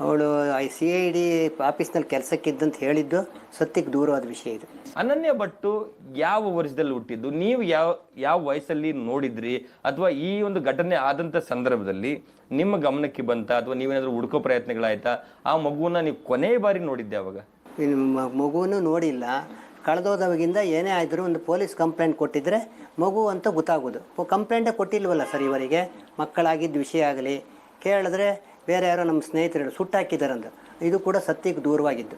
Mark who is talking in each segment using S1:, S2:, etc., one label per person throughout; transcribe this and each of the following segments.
S1: ಅವಳು CID ಆಫೀಸ್ನಲ್ಲಿ ಕೆಲಸಕ್ಕಿದ್ದಂತ ಹೇಳಿದ್ದು ಸತ್ಯಕ್ಕೆ ದೂರವಾದ ವಿಷಯ ಇದು.
S2: ಅನನ್ಯ ಭಟ್ಟು ಯಾವ ವರ್ಷದಲ್ಲಿ ಹುಟ್ಟಿದ್ದು, ನೀವು ಯಾವ ವಯಸ್ಸಲ್ಲಿ ನೋಡಿದ್ರಿ, ಅಥವಾ ಈ ಒಂದು ಘಟನೆ ಆದಂತ ಸಂದರ್ಭದಲ್ಲಿ ನಿಮ್ಮ ಗಮನಕ್ಕೆ ಬಂತ, ಅಥವಾ ನೀವೇನಾದ್ರೂ ಹುಡುಕೋ ಪ್ರಯತ್ನಗಳಾಯ್ತಾ? ಆ ಮಗುವನ್ನ ನೀವು ಕೊನೆ ಬಾರಿ ನೋಡಿದ್ದೆ ಅವಾಗ?
S1: ಮಗುವನ್ನು ನೋಡಿಲ್ಲ. ಕಳೆದೋದವಾಗಿಂದ ಏನೇ ಆದರೂ ಒಂದು ಪೊಲೀಸ್ ಕಂಪ್ಲೇಂಟ್ ಕೊಟ್ಟಿದ್ರೆ ಮಗು ಅಂತ ಗೊತ್ತಾಗೋದು. ಕಂಪ್ಲೇಂಟೇ ಕೊಟ್ಟಿಲ್ವಲ್ಲ ಸರ್ ಇವರಿಗೆ. ಮಕ್ಕಳಾಗಿದ್ದ ವಿಷಯ ಆಗಲಿ ಕೇಳಿದ್ರೆ ಬೇರೆ ಯಾರೋ ನಮ್ಮ ಸ್ನೇಹಿತರು ಸುಟ್ಟಾಕಿದಾರಂದು, ಇದು ಕೂಡ ಸತ್ಯಕ್ಕೆ ದೂರವಾಗಿದ್ದು.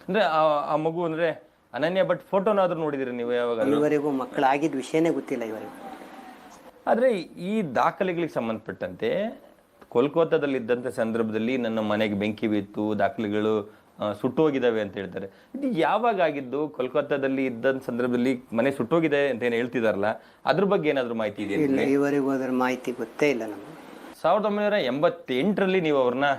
S2: ಅಂದ್ರೆ ಆ ಮಗು ಅಂದ್ರೆ ಅನನ್ಯ ಭಟ್ ಫೋಟೋನಾದ್ರೂ ನೋಡಿದಿರಿ ನೀವು ಯಾವಾಗ?
S1: ಇವರಿಗೂ ಮಕ್ಕಳಾಗಿದ್ದ ವಿಷಯನೇ ಗೊತ್ತಿಲ್ಲ ಇವರಿಗೂ.
S2: ಆದರೆ ಈ ದಾಖಲೆಗಳಿಗೆ ಸಂಬಂಧಪಟ್ಟಂತೆ ಕೋಲ್ಕತ್ತಾದಲ್ಲಿದ್ದಂಥ ಸಂದರ್ಭದಲ್ಲಿ ನನ್ನ ಮನೆಗೆ ಬೆಂಕಿ ಬಿತ್ತು, ದಾಖಲೆಗಳು ಸುಟ್ಟೋಗಿದ್ದಾವೆ ಅಂತ ಹೇಳ್ತಾರೆ. ಇದು ಯಾವಾಗ ಆಗಿದ್ದು? ಕೋಲ್ಕತ್ತಾದಲ್ಲಿ ಇದ್ದಂಥ ಸಂದರ್ಭದಲ್ಲಿ ಮನೆ ಸುಟ್ಟೋಗಿದೆ ಅಂತ ಏನು ಹೇಳ್ತಿದಾರಲ್ಲ, ಅದ್ರ ಬಗ್ಗೆ ಏನಾದರೂ ಮಾಹಿತಿ ಇದೆಯಾ?
S1: ಇಲ್ಲ, ಇವರಿಗೂ ಅದರ ಮಾಹಿತಿ ಗೊತ್ತೇ ಇಲ್ಲ ನಮಗೆ.
S2: 1988ರಲ್ಲಿ ನೀವು ಅವ್ರನ್ನ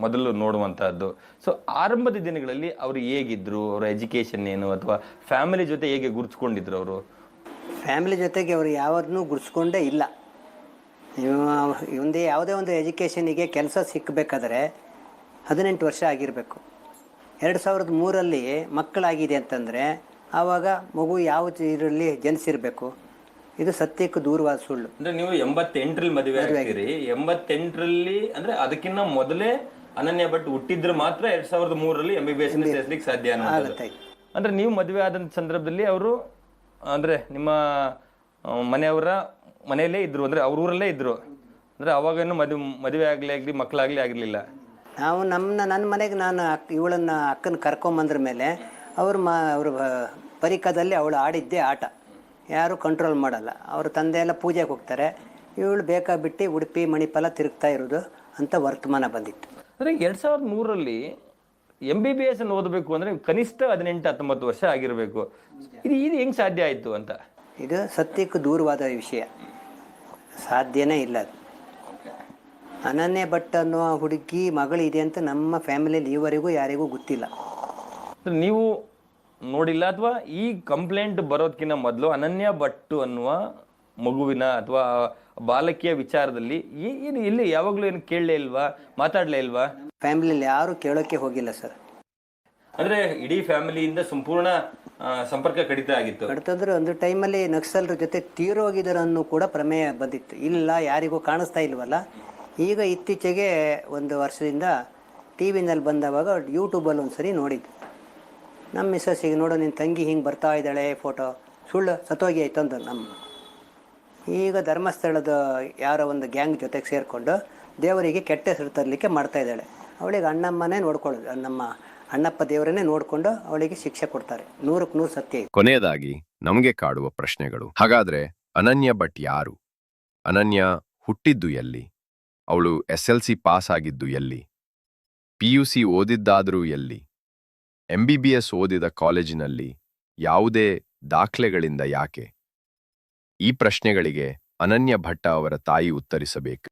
S2: ಮೊದಲು ನೋಡುವಂತಹದ್ದು. ಸೊ ಆರಂಭದ ದಿನಗಳಲ್ಲಿ ಅವರು ಹೇಗಿದ್ರು, ಅವರ ಎಜುಕೇಶನ್ ಏನು, ಅಥವಾ ಫ್ಯಾಮಿಲಿ ಜೊತೆ ಹೇಗೆ ಗುರುತಿಸ್ಕೊಂಡಿದ್ರು ಅವರು?
S1: ಫ್ಯಾಮಿಲಿ ಜೊತೆಗೆ ಅವರು ಯಾವತ್ತೂ ಗುರುಸ್ಕೊಂಡೇ ಇಲ್ಲ. ಒಂದೇ ಯಾವುದೇ ಒಂದು ಎಜುಕೇಷನಿಗೆ ಕೆಲಸ ಸಿಕ್ಕಬೇಕಾದ್ರೆ 18 ವರ್ಷ ಆಗಿರಬೇಕು. 2003ರಲ್ಲಿ ಮಕ್ಕಳಾಗಿದೆ ಅಂತಂದರೆ ಆವಾಗ ಮಗು ಯಾವ ಇದರಲ್ಲಿ ಜನಿಸಿರಬೇಕು. ಇದು ಸತ್ಯಕ್ಕೂ ದೂರವಾದ ಸುಳ್ಳು.
S2: ಅಂದ್ರೆ ನೀವು 88ರಲ್ಲಿ ಮದುವೆ ಆಗ್ತೀರಿ. 88ರಲ್ಲಿ ಅಂದ್ರೆ ಅದಕ್ಕಿಂತ ಮೊದಲೇ ಅನನ್ಯ ಭಟ್ ಹುಟ್ಟಿದ್ರೆ ಮಾತ್ರ 2003ರಲ್ಲಿ MBBS ಸೇರ್ಲಿಕ್ಕೆ ಸಾಧ್ಯ ಅನ್ನೋದು. ಅಂದ್ರೆ ನೀವು ಮದುವೆ ಆದಂತ ಸಂದರ್ಭದಲ್ಲಿ ಅವರು ಅಂದ್ರೆ ನಿಮ್ಮ ಮನೆಯವರ ಮನೆಯಲ್ಲೇ ಇದ್ರು, ಅಂದ್ರೆ ಅವ್ರ ಊರಲ್ಲೇ ಇದ್ರು. ಅಂದ್ರೆ ಅವಾಗೇನು ಮದುವೆ ಆಗಲಿ ಮಕ್ಕಳಾಗ್ಲಿ ಆಗಿರ್ಲಿಲ್ಲ.
S1: ನಾವು ನನ್ನ ಮನೆಗೆ ನಾನು ಇವಳನ್ನು ಅಕ್ಕನ ಕರ್ಕೊಂಬಂದ್ರ ಮೇಲೆ ಅವ್ರ ಪರಿಕದಲ್ಲಿ ಅವಳು ಆಡಿದ್ದೇ ಆಟ, ಯಾರು ಕಂಟ್ರೋಲ್ ಮಾಡಲ್ಲ. ಅವ್ರ ತಂದೆ ಎಲ್ಲ ಪೂಜೆಗೆ ಹೋಗ್ತಾರೆ, ಇವಳು ಬೇಕಾಬಿಟ್ಟು ಉಡುಪಿ ಮಣಿಪಾಲ ತಿರುಗ್ತಾ ಇರೋದು ಅಂತ ವರ್ತಮಾನ ಬಂದಿತ್ತು.
S2: ಅಂದರೆ 2003ರಲ್ಲಿ MBBS ಅನ್ನು ಓದಬೇಕು ಅಂದರೆ ಕನಿಷ್ಠ 18-19 ವರ್ಷ ಆಗಿರಬೇಕು. ಇದು ಹೆಂಗೆ ಸಾಧ್ಯ ಆಯಿತು ಅಂತ?
S1: ಇದು ಸತ್ಯಕ್ಕೂ ದೂರವಾದ ವಿಷಯ, ಸಾಧ್ಯನೇ ಇಲ್ಲ ಅದು. ಅನನ್ಯ ಭಟ್ ಅನ್ನೋ ಹುಡುಗಿ ಮಗಳಿದೆ ಅಂತ ನಮ್ಮ ಫ್ಯಾಮಿಲಿಯಲ್ಲಿ ಈವರೆಗೂ ಯಾರಿಗೂ ಗೊತ್ತಿಲ್ಲ.
S2: ನೀವು ನೋಡಿಲ್ಲ, ಅಥವಾ ಈ ಕಂಪ್ಲೇಂಟ್ ಬರೋದಕ್ಕಿಂತ ಮೊದಲು ಅನನ್ಯ ಭಟ್ ಅನ್ನುವ ಮಗುವಿನ ಅಥವಾ ಬಾಲಕಿಯ ವಿಚಾರದಲ್ಲಿ ಇಲ್ಲಿ ಯಾವಾಗಲೂ ಏನು ಕೇಳಲೇ ಇಲ್ವಾ, ಮಾತಾಡಲೇ ಇಲ್ವಾ?
S1: ಫ್ಯಾಮಿಲಿಯಲ್ಲಿ ಯಾರು ಕೇಳೋಕ್ಕೆ ಹೋಗಿಲ್ಲ ಸರ್.
S2: ಅಂದ್ರೆ ಇಡೀ ಫ್ಯಾಮಿಲಿಯಿಂದ ಸಂಪೂರ್ಣ ಸಂಪರ್ಕ ಕಡಿತ ಆಗಿತ್ತು.
S1: ಕಡಿತಂದ್ರೆ ಒಂದು ಟೈಮಲ್ಲಿ ನಕ್ಸಲರ ಜೊತೆ ತೀರೋಗಿದರನ್ನು ಕೂಡ ಪ್ರಮೇಯ ಬಂದಿತ್ತು. ಇಲ್ಲ, ಯಾರಿಗೂ ಕಾಣಿಸ್ತಾ ಇಲ್ವಲ್ಲ. ಈಗ ಇತ್ತೀಚೆಗೆ 1 ವರ್ಷದಿಂದ TV ನಲ್ಲಿ ಬಂದವಾಗ ಯೂಟ್ಯೂಬಲ್ಲಿ ಒಂದು ಸರಿ ನೋಡಿದ್ದು. ನಮ್ಮ ಮಿಸ್ಸಸ್ಸಿಗೆ ನೋಡೋ ನಿನ್ನ ತಂಗಿ ಹಿಂಗೆ ಬರ್ತಾ ಇದ್ದಾಳೆ, ಫೋಟೋ ಸುಳ್ಳು ಸತ್ತೋಗಿ ಆಯ್ತು ಅಂದ. ಈಗ ಧರ್ಮಸ್ಥಳದ ಯಾರೋ ಒಂದು ಗ್ಯಾಂಗ್ ಜೊತೆಗೆ ಸೇರಿಕೊಂಡು ದೇವರಿಗೆ ಕೆಟ್ಟ ಹೆಸರು ತರಲಿಕ್ಕೆ ಮಾಡ್ತಾ ಇದ್ದಾಳೆ. ಅವಳಿಗೆ ಅಣ್ಣಮ್ಮನೇ ನೋಡ್ಕೊಳ್ಳೋದು, ನಮ್ಮ ಅಣ್ಣಪ್ಪ ದೇವರನ್ನೇ ನೋಡಿಕೊಂಡು ಅವಳಿಗೆ ಶಿಕ್ಷೆ ಕೊಡ್ತಾರೆ. 100ಕ್ಕೆ 100 ಸತ್ಯ.
S3: ಕೊನೆಯದಾಗಿ ನಮಗೆ ಕಾಡುವ ಪ್ರಶ್ನೆಗಳು. ಹಾಗಾದ್ರೆ ಅನನ್ಯ ಭಟ್ ಯಾರು? ಅನನ್ಯ ಹುಟ್ಟಿದ್ದು ಎಲ್ಲಿ? ಅವಳು SLC ಪಾಸ್ ಆಗಿದ್ದು ಎಲ್ಲಿ? PUC ಓದಿದ್ದಾದರೂ ಎಲ್ಲಿ? MBBS ಓದಿದ ಕಾಲೇಜಿನಲ್ಲಿ ಯಾವುದೇ ದಾಖಲೆಗಳಿಂದ ಯಾಕೆ? ಈ ಪ್ರಶ್ನೆಗಳಿಗೆ ಅನನ್ಯ ಭಟ್ಟ ಅವರ ತಾಯಿ ಉತ್ತರಿಸಬೇಕು.